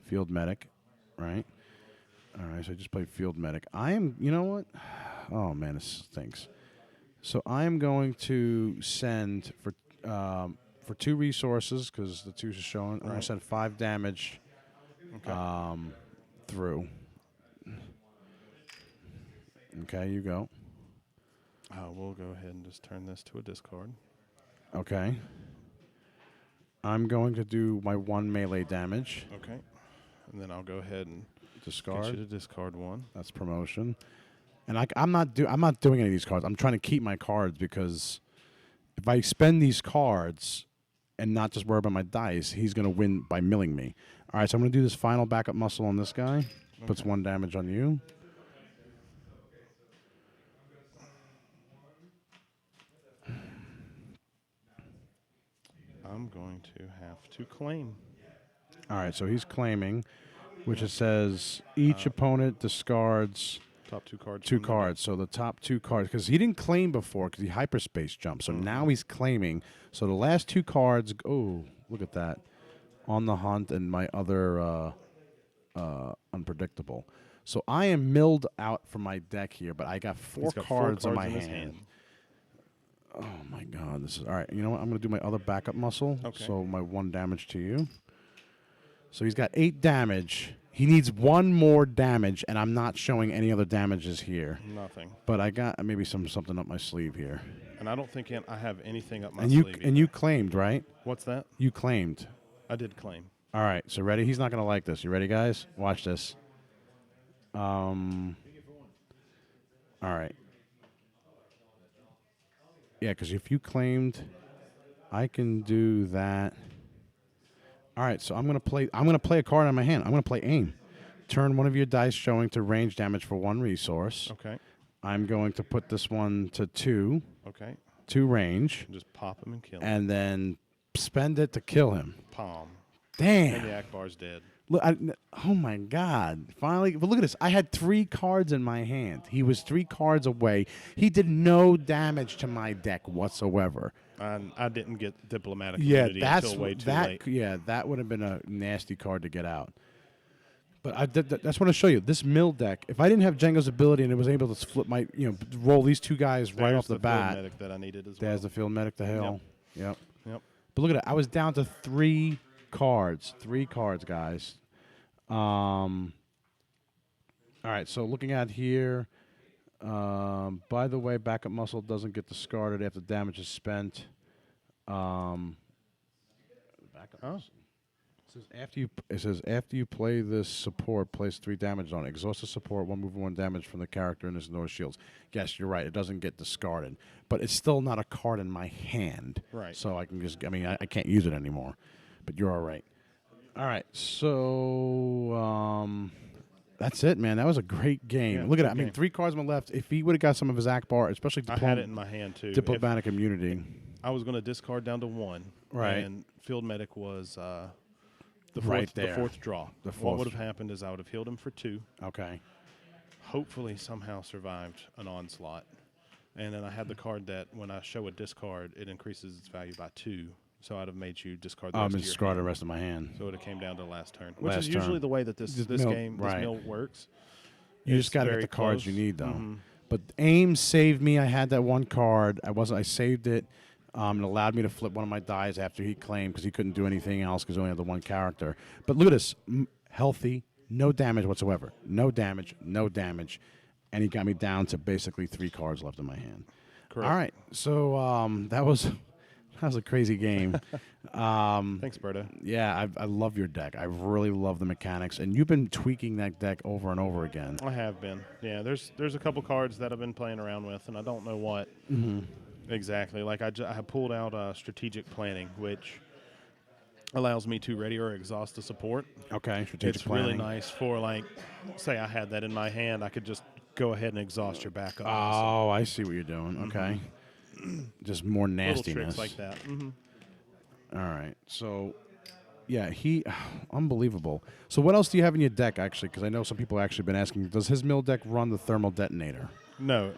Field medic, right? All right, so I just played field medic. I am, you know what? Oh man, this stinks. So I am going to send for 2 resources because the 2s are showing. I'm going to Right. send 5 damage Okay. through. Okay, you go. We'll go ahead and just turn this to a discard. Okay. I'm going to do my 1 melee damage. Okay. And then I'll go ahead and Discard. get you to discard 1. That's promotion. And I'm not doing any of these cards. I'm trying to keep my cards because if I spend these cards and not just worry about my dice, he's going to win by milling me. All right, so I'm going to do this final backup muscle on this guy. Puts 1 damage on you. I'm going to have to claim. All right, so he's claiming, which it says each opponent discards Top 2 cards. 2 from the cards. So the top 2 cards, because he didn't claim before because he hyperspace jumped. So now he's claiming. So the last 2 cards, oh, look at that. On the hunt and my other unpredictable. So I am milled out from my deck here, but I got 4 He's got cards, 4 in my in his hand. Oh my god, this is all right. You know what? I'm going to do my other backup muscle. Okay. So my 1 damage to you. So he's got 8 damage. He needs 1 more damage, and I'm not showing any other damages here. Nothing. But I got maybe something up my sleeve here. And I don't think I have anything up my And sleeve. you claimed, right? What's that? You claimed. I did claim. All right, so ready? He's not going to like this. You ready, guys? Watch this. All right. Yeah, because if you claimed, I can do that. All right, so I'm gonna play a card on my hand. I'm gonna play aim. Turn one of your dice showing to range damage for 1 resource. Okay. I'm going to put this one to 2 Okay. range, Just pop him and kill him. and then spend it to kill him. Palm. Damn. And the Ackbar's dead. Look, oh my God! Finally, but look at this. I had 3 cards in my hand. He was 3 cards away. He did no damage to my deck whatsoever. And I didn't get diplomatic Yeah, immunity that's until way too that. late. Yeah, that would have been a nasty card to get out. But that's what I show you. This mill deck. If I didn't have Jango's ability and it was able to flip my, roll these 2 guys right There's off the field bat. medic that I needed as There's well. the field medic to hell. Yep. Yep. But look at it. I was down to 3 cards. 3 cards, guys. All right. So looking at here. By the way, backup muscle doesn't get discarded after damage is spent. Backup muscle. It says after you play this support, place 3 damage on it. Exhaust the support, 1 move, 1 damage from the character, and there's no shields. Yes, you're right. It doesn't get discarded, but it's still not a card in my hand. Right. So I can just. I can't use it anymore. But you're all right. All right. So that's it, man. That was a great game. Yeah, Look at good that. I mean, game. 3 cards on the left. If he would have got some of his Ackbar, especially I had it in my hand too. If diplomatic immunity. I was going to discard down to 1. Right. And field medic was the Right fourth, there. the 4th draw. The What fourth. would have happened is I would have healed him for 2. Okay. Hopefully somehow survived an onslaught. And then I had the card that when I show a discard, it increases its value by 2. So I'd have made you discard the I'm rest going of to your discard the hand. rest of my hand. So it came down to last turn, which Last is usually turn. the way that this Just this mill, game, right. this mill works. You It's just got to get very the cards close. you need, though. Mhm. But aim saved me. I had that one card. I saved it. It allowed me to flip one of my dies after he claimed because he couldn't do anything else because he only had the one character. But look at this. Healthy, no damage whatsoever. No damage, no damage. And he got me down to basically 3 cards left in my hand. Correct. All right. So that was a crazy game. Thanks, Berto. Yeah, I love your deck. I really love the mechanics. And you've been tweaking that deck over and over again. I have been. Yeah, there's a couple cards that I've been playing around with, and I don't know what exactly. Like I pulled out strategic planning, which allows me to ready or exhaust the support. Okay, strategic It's planning. really nice for, like, say I had that in my hand, I could just go ahead and exhaust your backup. Oh, I see what you're doing. Okay. Just more Little nastiness. tricks like that. All right. So, yeah, unbelievable. So what else do you have in your deck, actually? Because I know some people have actually been asking, does his mill deck run the thermal detonator? No,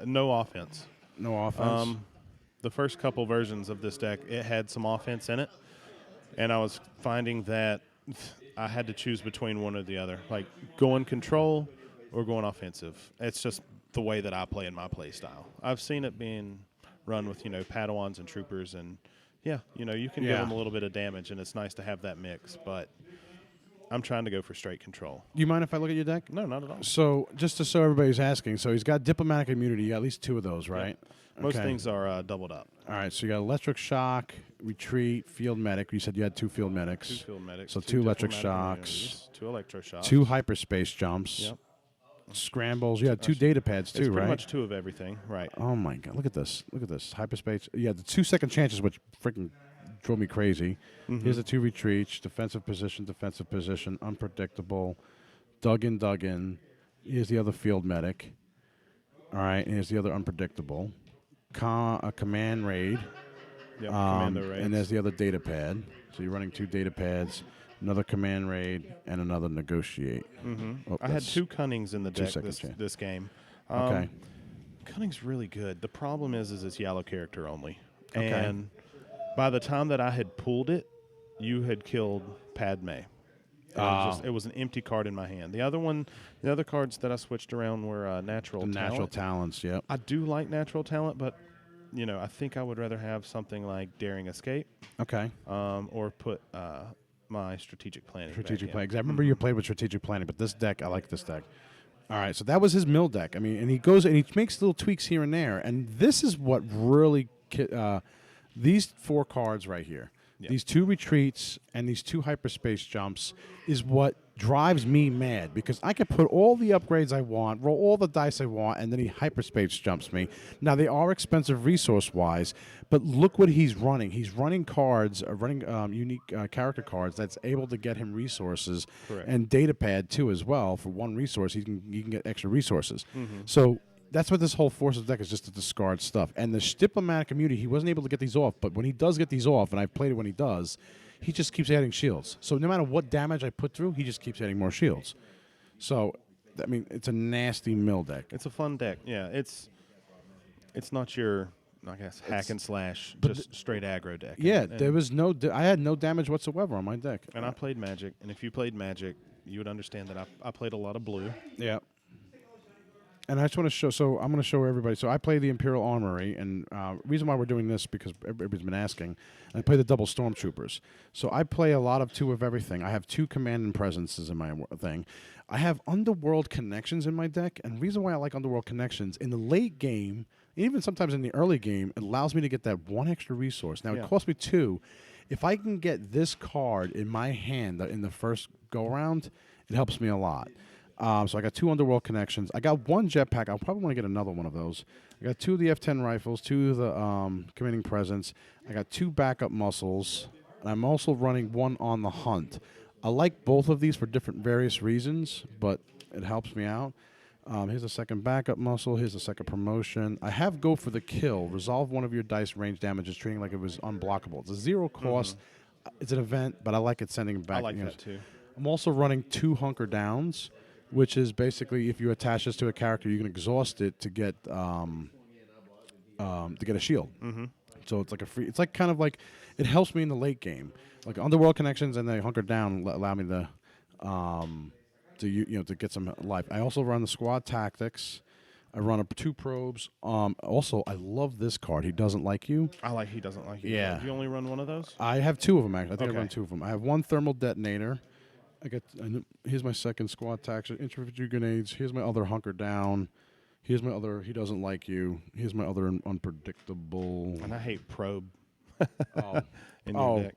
no offense. No offense? The first couple versions of this deck, it had some offense in it, and I was finding that I had to choose between one or the other, like going control or going offensive. It's just the way that I play in my play style. I've seen it being run with, Padawans and troopers, and yeah, you can give them a little bit of damage, and it's nice to have that mix, but I'm trying to go for straight control. Do you mind if I look at your deck? No, not at all. So, just so everybody's asking, so he's got diplomatic immunity, at least 2 of those, right? Most Okay. things are doubled up. All right, so you got electric shock, retreat, field medic. You said you had 2 field medics. 2 field medics. So 2 electric diplomatic shocks. immunities, 2 electro shocks. 2 hyperspace jumps. Yep. Scrambles. You had 2 data pads too, It's pretty right? much 2 of everything, right? Oh my god! Look at this! Look at this hyperspace. Yeah, the 2-second chances, which freaking drove me crazy. Here's the 2 retreats: defensive position, unpredictable, dug in. Here's the other field medic. All right, and here's the other unpredictable. A command raid. Yep. Commando raids. And there's the other data pad. So you're running 2 data pads, another command raid, and another negotiate. Oh, I had that's 2 Cunnings in the deck 2 seconds, yeah. this game. Okay. Cunning's really good. The problem is it's yellow character only. Okay. And by the time that I had pulled it, you had killed Padme. It was an empty card in my hand. The other cards that I switched around were natural The talent. natural talents. Yep. I do like natural talent, but I think I would rather have something like Daring Escape, Okay. or put my strategic planning. Strategic back planning. in. 'Cause I remember you played with strategic planning, but this deck, I like this deck. All right, so that was his mill deck. I mean, and he goes and he makes little tweaks here and there, and this is what really these 4 cards right here, these 2 retreats and these 2 hyperspace jumps, is what drives me mad because I can put all the upgrades I want, roll all the dice I want, and then he hyperspace jumps me. Now they are expensive resource-wise, but look what he's running. He's running cards, running unique character cards that's able to get him resources. Correct. And data pad too as well. For 1 resource, he can get extra resources. So that's what this whole Forces deck is, just to discard stuff. And the diplomatic immunity, he wasn't able to get these off, but when he does get these off, and I've played it when he does, he just keeps adding shields. So no matter what damage I put through, he just keeps adding more shields. So, I mean, it's a nasty mill deck. It's a fun deck. Yeah, it's not your, I guess, hack and slash, just straight aggro deck. Yeah, And there was I had no damage whatsoever on my deck. And I played Magic, and if you played Magic, you would understand that I played a lot of blue. Yeah. And I just want to show, so I'm going to show everybody. So I play the Imperial Armory, and reason why we're doing this, because everybody's been asking, I play the double Stormtroopers. So I play a lot of 2 of everything. I have 2 command and presences in my thing. I have Underworld Connections in my deck, and the reason why I like Underworld Connections, in the late game, even sometimes in the early game, it allows me to get that 1 extra resource. Now, Yeah. it costs me 2. If I can get this card in my hand in the first go-around, it helps me a lot. So I got 2 Underworld Connections. I got 1 jetpack. I'll probably want to get another one of those. I got 2 of the F-10 rifles, 2 of the commanding presence. I got 2 backup muscles, and I'm also running 1 on the hunt. I like both of these for various reasons, but it helps me out. Here's a second backup muscle. Here's a second promotion. I have go for the kill. Resolve 1 of your dice range damages, treating like it was unblockable. It's a 0 cost. It's an event, but I like it sending it back. I like that too. I'm also running 2 hunker downs, which is basically if you attach this to a character, you can exhaust it to get a shield. So it's like it's like kind of like it helps me in the late game. Like Underworld Connections and the hunker down allow me to get some life. I also run the squad tactics. I run up 2 probes. Also, I love this card. He doesn't like you. He doesn't like you. Yeah. Do you only run one of those? I have 2 of them, actually. I think I Okay. run 2 of them. I have 1 thermal detonator. Here's my second squad tax. Infantry grenades. Here's my other hunker down. Here's my other he doesn't like you. Here's my other unpredictable. And I hate probe Oh, in your deck.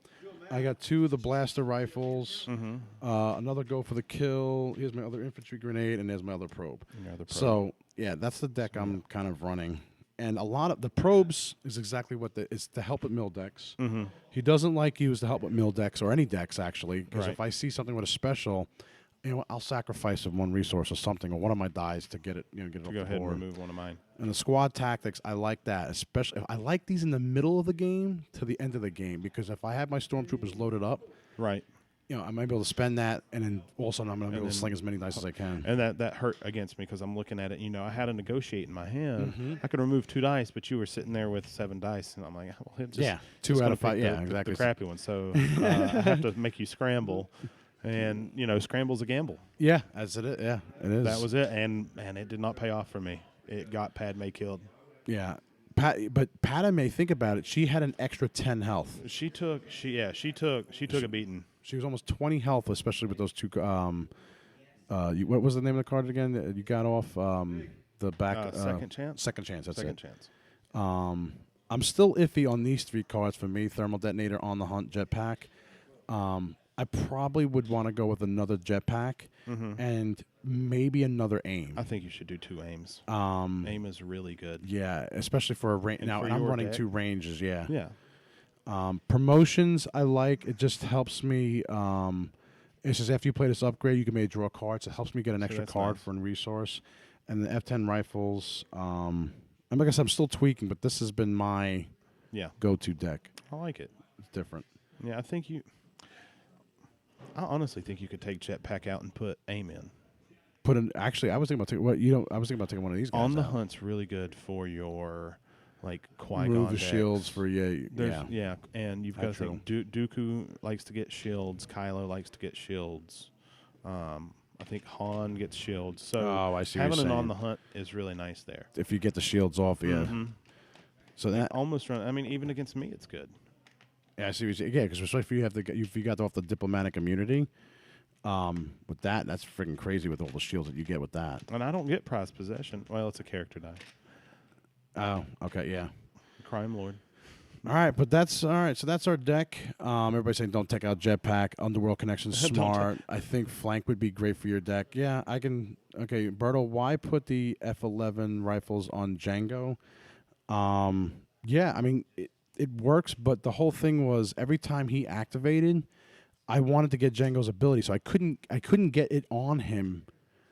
I got 2 of the blaster rifles. Mm-hmm. Another go for the kill. Here's my other infantry grenade, and there's my other probe. So So yeah, that's the deck I'm kind of running. And a lot of the probes is exactly what it's to help with mill decks. mm-hmm. He doesn't like you is to help with mill decks or any decks actually. Because Right. if I see something with a special, I'll sacrifice one resource or something or one of my dies to get it, get it to off go the ahead and board. remove one of mine. And the squad tactics, I like that. Especially, I like these in the middle of the game to the end of the game because if I have my stormtroopers loaded up, Right. I might be able to spend that, and then also I'm going to be And able to then- sling as many dice as I can. And that hurt against me because I'm looking at it. I had a negotiate in my hand. Mm-hmm. I could remove 2 dice, but you were sitting there with 7 dice, and I'm like, well, it just, Yeah, 2 just out gonna of 5. pick Yeah, the exactly. crappy one. So I have to make you scramble, and scramble's a gamble. Yeah, as it is. Yeah, it is. That was it, and it did not pay off for me. It got Padme killed. Yeah, but Padme, think about it. She had an extra 10 health. She took a beating. She was almost 20 health, especially with those 2. What was the name of the card again? That you got off the back. Second chance. Second chance. That's Second it. chance. I'm still iffy on these 3 cards for me. Thermal detonator, on the hunt, jetpack. I probably would want to go with another jetpack and maybe another aim. I think you should do 2 aims. Aim is really good. Yeah, especially for a range. Now, for and I'm your running deck? 2 ranges. Yeah. Yeah. Promotions, I like. It just helps me. It's just after you play this upgrade, you can maybe draw cards. It helps me get an extra that's card nice. for a resource. And the F10 rifles. And like I said, I'm still tweaking, but this has been my Yeah. go-to deck. I like it. It's different. Yeah, I honestly think you could take jetpack out and put aim in. Actually, I was thinking about I was thinking about taking one of these guys On the out. Hunt's really good for your Qui-Gon Remove the decks. shields for Yeah, and you've got That's to think Dooku likes to get shields. Kylo likes to get shields. I think Han gets shields. So Oh, I see what having you're an saying. on the Hunt is really nice there. If you get the shields off, yeah. Mhm. So that Almost run. I mean, even against me, it's good. I see what you're saying. Yeah, because especially if you got off the diplomatic immunity, with that's freaking crazy with all the shields that you get with that. And I don't get prize possession. Well, it's a character die. Oh, okay, yeah. Crime Lord. All right, but that's all right. So that's our deck. Everybody's saying don't take out jetpack. Underworld connection Don't smart. I think flank would be great for your deck. Yeah, I can. Okay, Berto, why put the F11 rifles on Jango? Yeah, I mean it works, but the whole thing was every time he activated, I wanted to get Jango's ability, so I couldn't get it on him.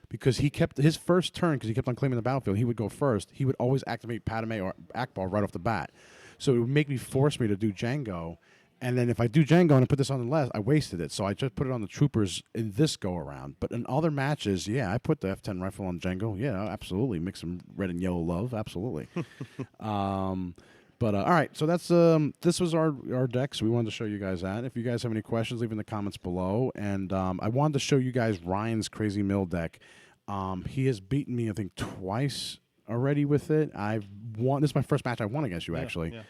Because he kept his first turn, because he kept on claiming the battlefield, he would go first. He would always activate Padme or Ackbar right off the bat. So it would force me to do Jango. And then if I do Jango and I put this on the left, I wasted it. So I just put it on the troopers in this go around. But in other matches, yeah, I put the F10 rifle on Jango. Yeah, absolutely. Mix some red and yellow love. Absolutely. But all right, so that's this was our decks. We wanted to show you guys that. If you guys have any questions, leave in the comments below. And I wanted to show you guys Ryan's Crazy Mill deck. He has beaten me, I think, twice already with it. I've won. This is my first match I won against you, actually. Yeah.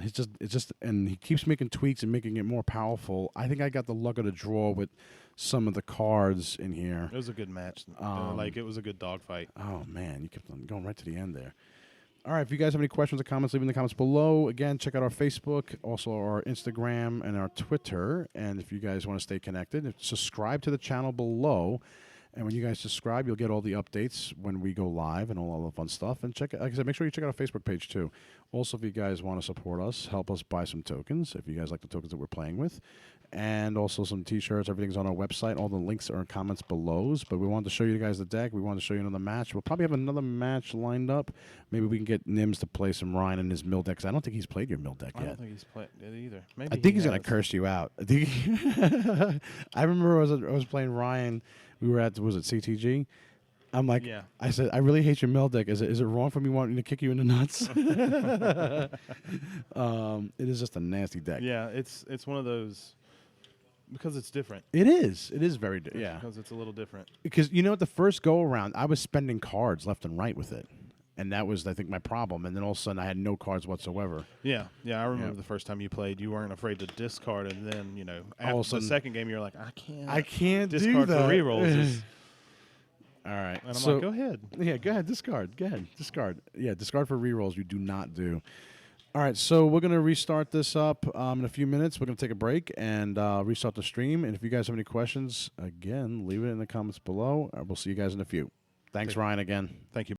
It's just, and he keeps making tweaks and making it more powerful. I think I got the luck of the draw with some of the cards in here. It was a good match. It was a good dogfight. Oh man, you kept on going right to the end there. All right, if you guys have any questions or comments, leave in the comments below. Again, check out our Facebook, also our Instagram and our Twitter. And if you guys want to stay connected, subscribe to the channel below. And when you guys subscribe, you'll get all the updates when we go live and all the fun stuff. And like I said, make sure you check out our Facebook page too. Also, if you guys want to support us, help us buy some tokens if you guys like the tokens that we're playing with. And also some T-shirts. Everything's on our website. All the links are in comments below. But we wanted to show you guys the deck. We wanted to show you another match. We'll probably have another match lined up. Maybe we can get Nims to play some Ryan in his mill deck. 'Cause I don't think he's played your mill deck I yet. don't think he's played it either. Maybe I think he's has. gonna curse you out. I remember I was playing Ryan. We were at CTG. I'm like, Yeah. I said, I really hate your mill deck. Is it wrong for me wanting to kick you in the nuts? It is just a nasty deck. Yeah, it's one of those. Because it's different. It is. It is very yeah. Because it's a little different. Because you know, at the first go around, I was spending cards left and right with it, and that was, I think, my problem. And then all of a sudden, I had no cards whatsoever. Yeah, I remember the first time you played, you weren't afraid to discard, and then All of a after the sudden- second game, you're like, I can't do discard that. for rerolls. All right. And I'm so, like, go ahead. Yeah, go ahead. Discard. Go ahead. Discard. Yeah, discard for rerolls. You do not do. All right, so we're going to restart this up in a few minutes. We're going to take a break and restart the stream. And if you guys have any questions, again, leave it in the comments below. We'll see you guys in a few. Thanks, Ryan, again. Thank you.